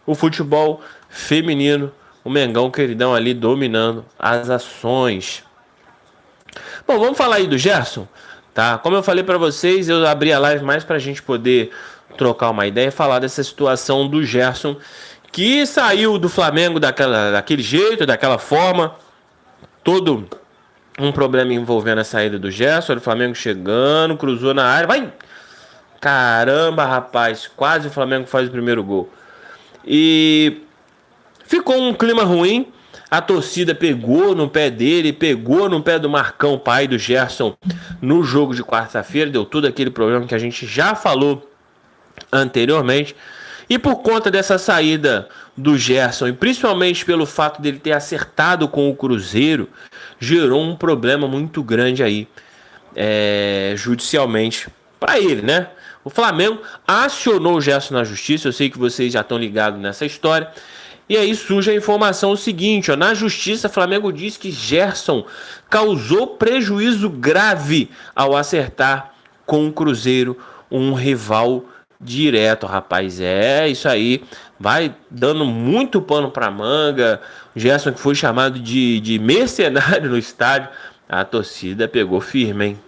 o futebol feminino, o Mengão queridão ali dominando as ações. Bom, vamos falar aí do Gerson, tá? Como eu falei pra vocês, eu abri a live mais pra gente poder trocar uma ideia e falar dessa situação do Gerson, que saiu do Flamengo daquele jeito, daquela forma, todo um problema envolvendo a saída do Gerson, o Flamengo chegando, cruzou na área, vai! Caramba, rapaz, quase o Flamengo faz o primeiro gol. E ficou um clima ruim, a torcida pegou no pé dele, pegou no pé do Marcão, pai do Gerson, no jogo de quarta-feira, deu todo aquele problema que a gente já falou anteriormente. E por conta dessa saída do Gerson, e principalmente pelo fato dele ter acertado com o Cruzeiro, gerou um problema muito grande aí, judicialmente, para ele, né? O Flamengo acionou o Gerson na justiça, eu sei que vocês já estão ligados nessa história. E aí surge a informação seguinte, ó, na justiça, o Flamengo diz que Gerson causou prejuízo grave ao acertar com o Cruzeiro, um rival direto, rapaz. Isso aí vai dando muito pano pra manga. O Gerson, que foi chamado de mercenário no estádio, a torcida pegou firme, hein?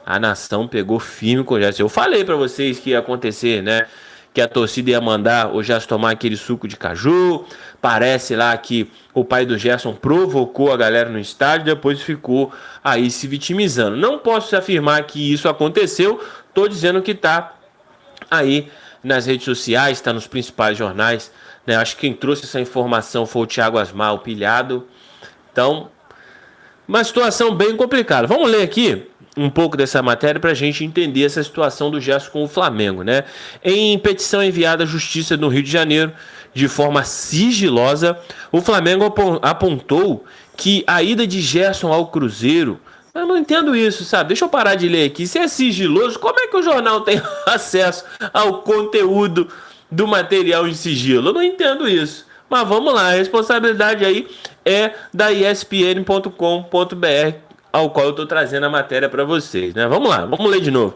A nação pegou firme com o Gerson. Eu falei pra vocês que ia acontecer, né? Que a torcida ia mandar o Gerson tomar aquele suco de caju. Parece lá que o pai do Gerson provocou a galera no estádio, depois ficou aí se vitimizando. Não posso afirmar que isso aconteceu, tô dizendo que tá aí nas redes sociais, tá nos principais jornais, né? Acho que quem trouxe essa informação foi o Thiago Asmar, o pilhado. Então, uma situação bem complicada. Vamos ler aqui um pouco dessa matéria para a gente entender essa situação do Gerson com o Flamengo, né? Em petição enviada à Justiça no Rio de Janeiro, de forma sigilosa, o Flamengo apontou que a ida de Gerson ao Cruzeiro... Eu não entendo isso, sabe? Deixa eu parar de ler aqui. Se é sigiloso, como é que o jornal tem acesso ao conteúdo do material em sigilo? Eu não entendo isso. Mas vamos lá, a responsabilidade aí é da ESPN.com.br, ao qual eu estou trazendo a matéria para vocês, né? Vamos lá, vamos ler de novo.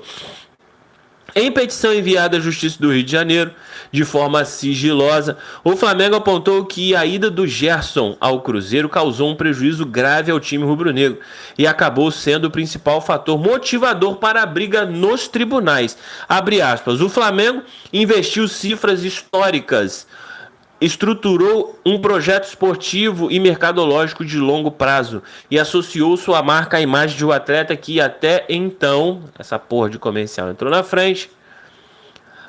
Em petição enviada à Justiça do Rio de Janeiro, de forma sigilosa, o Flamengo apontou que a ida do Gerson ao Cruzeiro causou um prejuízo grave ao time rubro-negro e acabou sendo o principal fator motivador para a briga nos tribunais. Abre aspas, o Flamengo investiu cifras históricas, estruturou um projeto esportivo e mercadológico de longo prazo e associou sua marca à imagem de um atleta que até então, essa porra de comercial entrou na frente,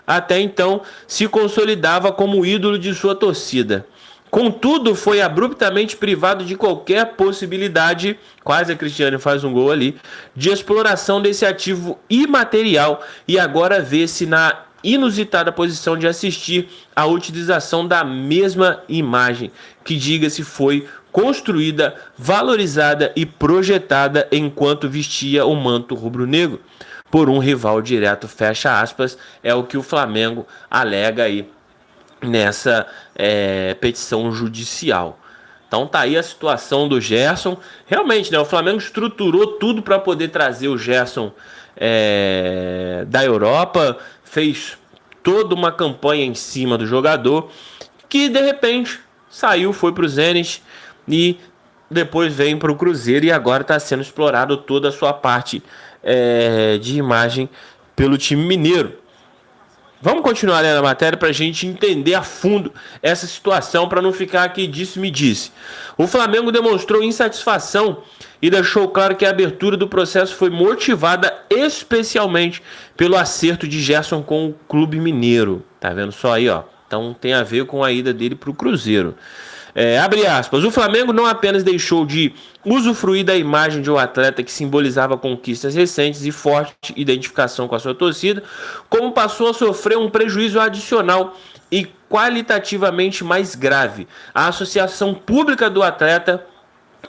até então se consolidava como ídolo de sua torcida. Contudo, foi abruptamente privado de qualquer possibilidade, quase a Cristiane faz um gol ali, de exploração desse ativo imaterial e agora vê-se na inusitada posição de assistir à utilização da mesma imagem, que diga-se foi construída, valorizada e projetada enquanto vestia o manto rubro-negro por um rival direto, fecha aspas, é o que o Flamengo alega aí nessa petição judicial. Então tá aí a situação do Gerson. Realmente, né, o Flamengo estruturou tudo para poder trazer o Gerson da Europa, fez toda uma campanha em cima do jogador, que de repente saiu, foi para o Zenit e depois vem para o Cruzeiro e agora está sendo explorado toda a sua parte de imagem pelo time mineiro. Vamos continuar lendo a matéria para a gente entender a fundo essa situação, para não ficar aqui disse-me-disse. O Flamengo demonstrou insatisfação e deixou claro que a abertura do processo foi motivada especialmente pelo acerto de Gerson com o clube mineiro. Tá vendo só aí, ó? Então tem a ver com a ida dele para o Cruzeiro. Abre aspas, o Flamengo não apenas deixou de usufruir da imagem de um atleta que simbolizava conquistas recentes e forte identificação com a sua torcida, como passou a sofrer um prejuízo adicional e qualitativamente mais grave. A associação pública do atleta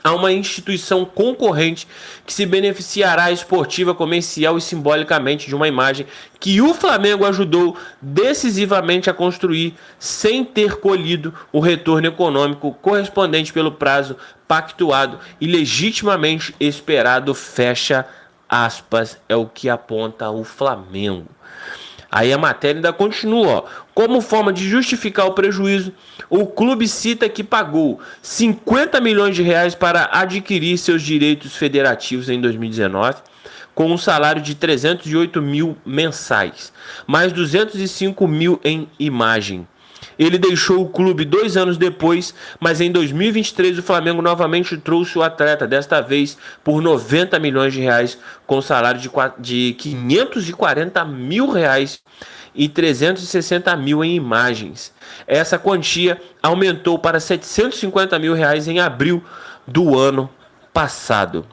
a uma instituição concorrente que se beneficiará esportiva, comercial e simbolicamente de uma imagem que o Flamengo ajudou decisivamente a construir sem ter colhido o retorno econômico correspondente pelo prazo pactuado e legitimamente esperado, fecha aspas, é o que aponta o Flamengo. Aí a matéria ainda continua, ó. Como forma de justificar o prejuízo, o clube cita que pagou 50 milhões de reais para adquirir seus direitos federativos em 2019, com um salário de 308 mil mensais, mais 205 mil em imagem. Ele deixou o clube 2 anos depois, mas em 2023 o Flamengo novamente trouxe o atleta, desta vez por 90 milhões de reais, com salário de 540 mil reais e 360 mil em imagens. Essa quantia aumentou para 750 mil reais em abril do ano passado.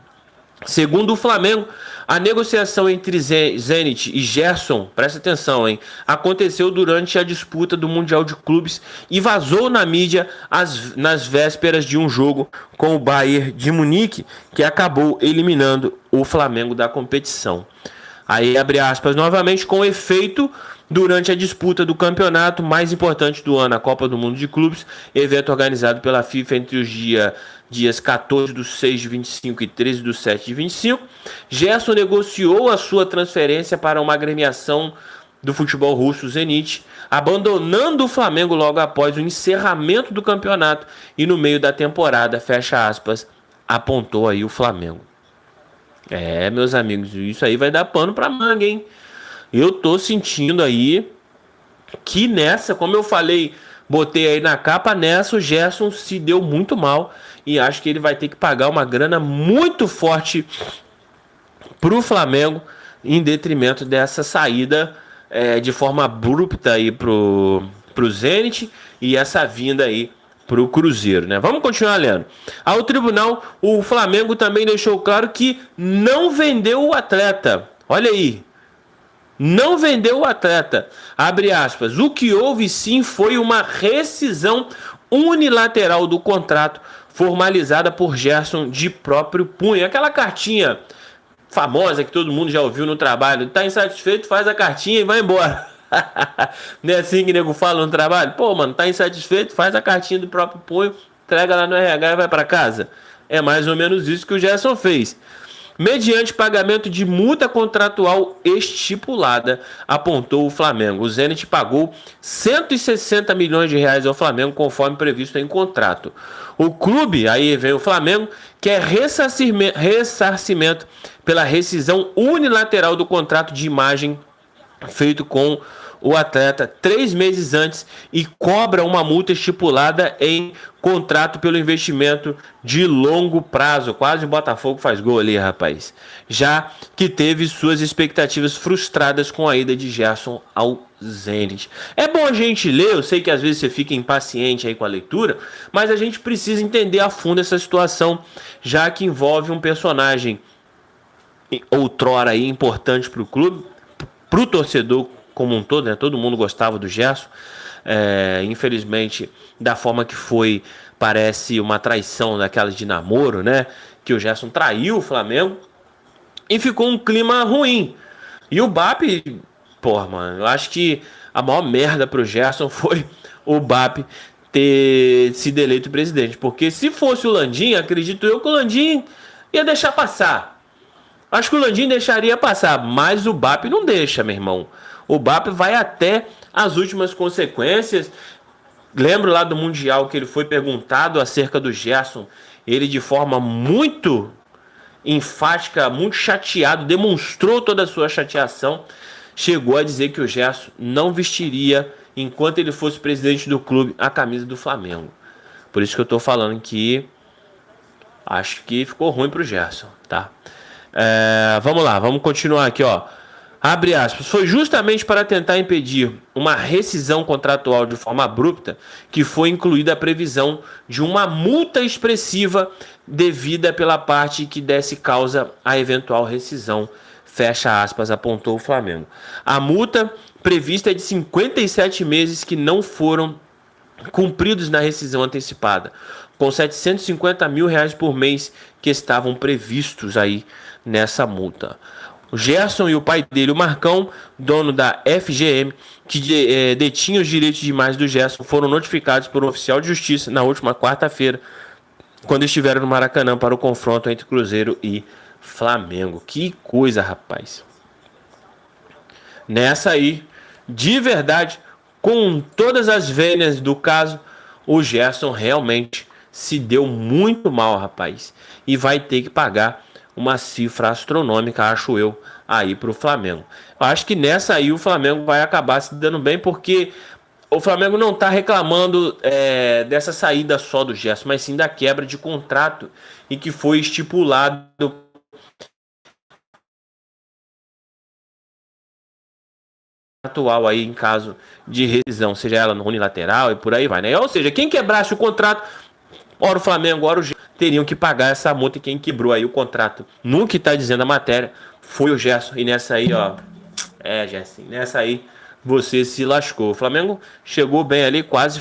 Segundo o Flamengo, a negociação entre Zenit e Gerson, presta atenção, hein, aconteceu durante a disputa do Mundial de Clubes e vazou na mídia nas vésperas de um jogo com o Bayern de Munique, que acabou eliminando o Flamengo da competição. Aí abre aspas novamente, com efeito durante a disputa do campeonato mais importante do ano, a Copa do Mundo de Clubes, evento organizado pela FIFA entre os dias 14/6/25 e 13/7/25, Gerson negociou a sua transferência para uma agremiação do futebol russo, Zenit, abandonando o Flamengo logo após o encerramento do campeonato e no meio da temporada, fecha aspas, apontou aí o Flamengo. Meus amigos, isso aí vai dar pano pra manga, hein? Eu tô sentindo aí que nessa, como eu falei, botei aí na capa, nessa o Gerson se deu muito mal e acho que ele vai ter que pagar uma grana muito forte pro Flamengo em detrimento dessa saída de forma abrupta aí pro Zenit e essa vinda aí pro Cruzeiro, né? Vamos continuar lendo. Ao tribunal, o Flamengo também deixou claro que não vendeu o atleta. Olha aí. Não vendeu o atleta. Abre aspas. O que houve sim foi uma rescisão unilateral do contrato formalizada por Gerson de próprio punho. Aquela cartinha famosa que todo mundo já ouviu no trabalho. Tá insatisfeito, faz a cartinha e vai embora. Não é assim que o nego fala no trabalho? Pô, mano, tá insatisfeito, faz a cartinha do próprio punho, entrega lá no RH e vai para casa. É mais ou menos isso que o Gerson fez. Mediante pagamento de multa contratual estipulada, apontou o Flamengo. O Zenit pagou 160 milhões de reais ao Flamengo, conforme previsto em contrato. O clube, aí vem o Flamengo, quer ressarcimento pela rescisão unilateral do contrato de imagem feito com o atleta 3 meses antes e cobra uma multa estipulada em contrato pelo investimento de longo prazo. Quase o Botafogo faz gol ali, rapaz. Já que teve suas expectativas frustradas com a ida de Gerson ao Zenit. É bom a gente ler, eu sei que às vezes você fica impaciente aí com a leitura, mas a gente precisa entender a fundo essa situação, já que envolve um personagem outrora aí importante para o clube, para o torcedor como um todo, né? Todo mundo gostava do Gerson. Infelizmente, da forma que foi, parece uma traição daquelas de namoro, né? Que o Gerson traiu o Flamengo e ficou um clima ruim. E o BAP, porra, mano, eu acho que a maior merda pro Gerson foi o BAP ter sido eleito presidente. Porque se fosse o Landim, acredito eu que o Landim ia deixar passar. Acho que o Landim deixaria passar, mas o BAP não deixa, meu irmão. O BAP vai até as últimas consequências. Lembro lá do Mundial que ele foi perguntado acerca do Gerson. Ele, de forma muito enfática, muito chateado, demonstrou toda a sua chateação. Chegou a dizer que o Gerson não vestiria, enquanto ele fosse presidente do clube, a camisa do Flamengo. Por isso que eu tô falando que acho que ficou ruim pro Gerson, tá? Vamos lá, vamos continuar aqui, ó. Abre aspas. Foi justamente para tentar impedir uma rescisão contratual de forma abrupta que foi incluída a previsão de uma multa expressiva devida pela parte que desse causa à eventual rescisão. Fecha aspas, apontou o Flamengo. A multa prevista é de 57 meses que não foram cumpridos na rescisão antecipada, com 750 mil reais por mês que estavam previstos aí nessa multa. O Gerson e o pai dele, o Marcão, dono da FGM, que detinha os direitos de imagem do Gerson, foram notificados por um oficial de justiça na última quarta-feira, quando estiveram no Maracanã para o confronto entre Cruzeiro e Flamengo. Que coisa, rapaz. Nessa aí, de verdade, com todas as vênias do caso, o Gerson realmente se deu muito mal, rapaz. E vai ter que pagar uma cifra astronômica, acho eu, aí pro Flamengo. Eu acho que nessa aí o Flamengo vai acabar se dando bem, porque o Flamengo não tá reclamando dessa saída só do Gerson, mas sim da quebra de contrato e que foi estipulado atual aí em caso de rescisão, seja ela no unilateral e por aí vai, né? Ou seja, quem quebrasse o contrato, ora o Flamengo, ora o Gerson, teriam que pagar essa multa e quem quebrou aí o contrato, no que tá dizendo a matéria, foi o Gerson. E nessa aí, ó, Gerson, nessa aí você se lascou. O Flamengo chegou bem ali, quase